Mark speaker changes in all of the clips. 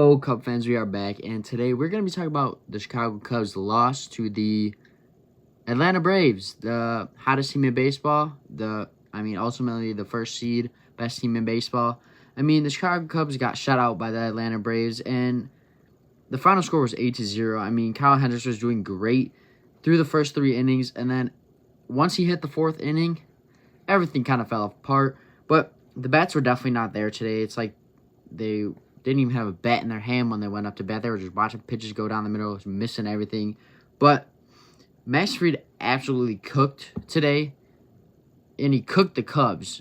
Speaker 1: Hello, Cub fans, we are back, and today we're going to be talking about the Chicago Cubs' loss to the Atlanta Braves, the hottest team in baseball, ultimately the first seed, best team in baseball. The Chicago Cubs got shut out by the Atlanta Braves, and the final score was 8-0. Kyle Hendricks was doing great through the first 3 innings, and then once he hit the 4th inning, everything kind of fell apart, but the bats were definitely not there today. It's like they didn't even have a bat in their hand when they went up to bat. They were just watching pitches go down the middle, missing everything. But Max Fried absolutely cooked today, and he cooked the Cubs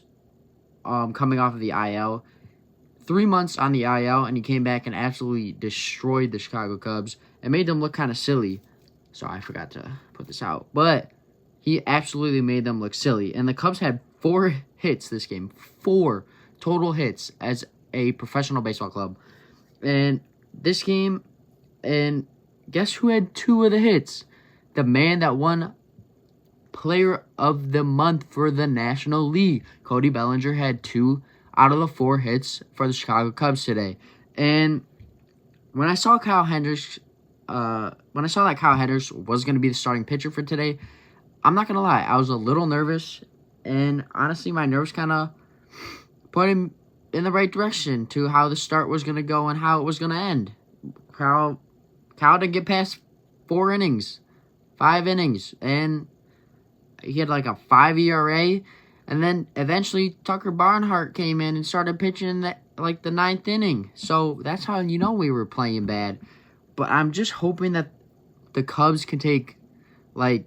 Speaker 1: coming off of the IL. 3 months on the IL, and he came back and absolutely destroyed the Chicago Cubs and made them look kind of silly. Sorry, I forgot to put this out. But he absolutely made them look silly. And the Cubs had 4 hits this game. 4 total hits as a professional baseball club. And this game, and guess who had 2 of the hits? The man that won Player of the Month for the National League. Cody Bellinger had 2 out of the 4 hits for the Chicago Cubs today. And when I saw that Kyle Hendricks was going to be the starting pitcher for today, I'm not going to lie, I was a little nervous. And honestly, my nerves kind of put him in the right direction to how the start was going to go and how it was going to end. Kyle didn't get past 5 innings, and he had like a 5 ERA, and then eventually Tucker Barnhart came in and started pitching in the 9th inning. So that's how you know we were playing bad. But I'm just hoping that the Cubs can take 1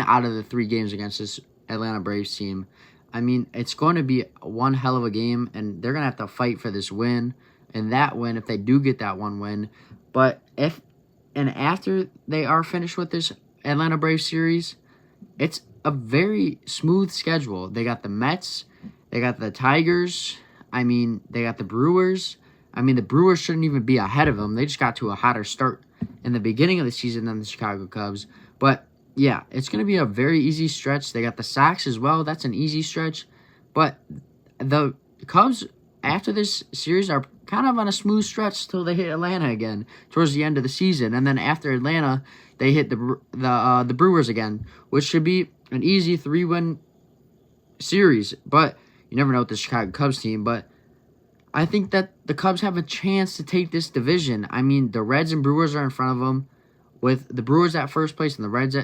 Speaker 1: out of the 3 games against this Atlanta Braves team. It's going to be one hell of a game, and they're going to have to fight for this win and that win if they do get that one win. But after they are finished with this Atlanta Braves series, it's a very smooth schedule. They got the Mets, they got the Tigers, they got the Brewers. The Brewers shouldn't even be ahead of them. They just got to a hotter start in the beginning of the season than the Chicago Cubs. But yeah, it's going to be a very easy stretch. They got the Sox as well. That's an easy stretch. But the Cubs, after this series, are kind of on a smooth stretch till they hit Atlanta again towards the end of the season. And then after Atlanta, they hit the Brewers again, which should be an easy 3-win series. But you never know with the Chicago Cubs team. But I think that the Cubs have a chance to take this division. The Reds and Brewers are in front of them, with the Brewers at first place and the Reds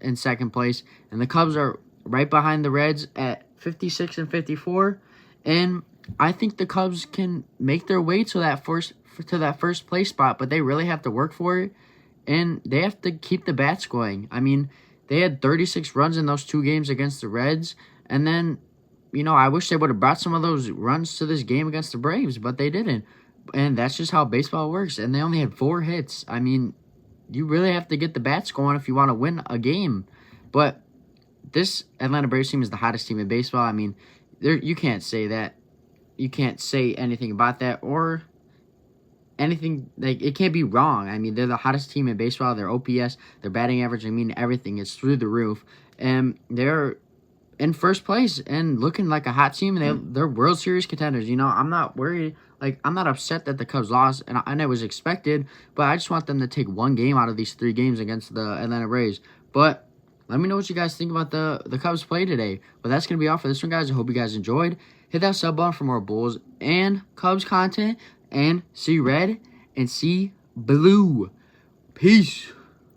Speaker 1: in second place, and the Cubs are right behind the Reds at 56 and 54. And I think the Cubs can make their way to that first place spot, but they really have to work for it, and they have to keep the bats going. They had 36 runs in those 2 games against the Reds, and then I wish they would have brought some of those runs to this game against the Braves, but they didn't. And that's just how baseball works. And they only had 4 hits. You really have to get the bats going if you want to win a game. But this Atlanta Braves team is the hottest team in baseball. You can't say that. You can't say anything about that or anything. It can't be wrong. They're the hottest team in baseball. Their OPS, their batting average, everything is through the roof. And they're in first place and looking like a hot team. They're World Series contenders. I'm not worried. I'm not upset that the Cubs lost, and it was expected, but I just want them to take 1 game out of these 3 games against the Atlanta Braves. But let me know what you guys think about the Cubs play today. But that's going to be all for this one, guys. I hope you guys enjoyed. Hit that sub button for more Bulls and Cubs content, and see red and see blue. Peace.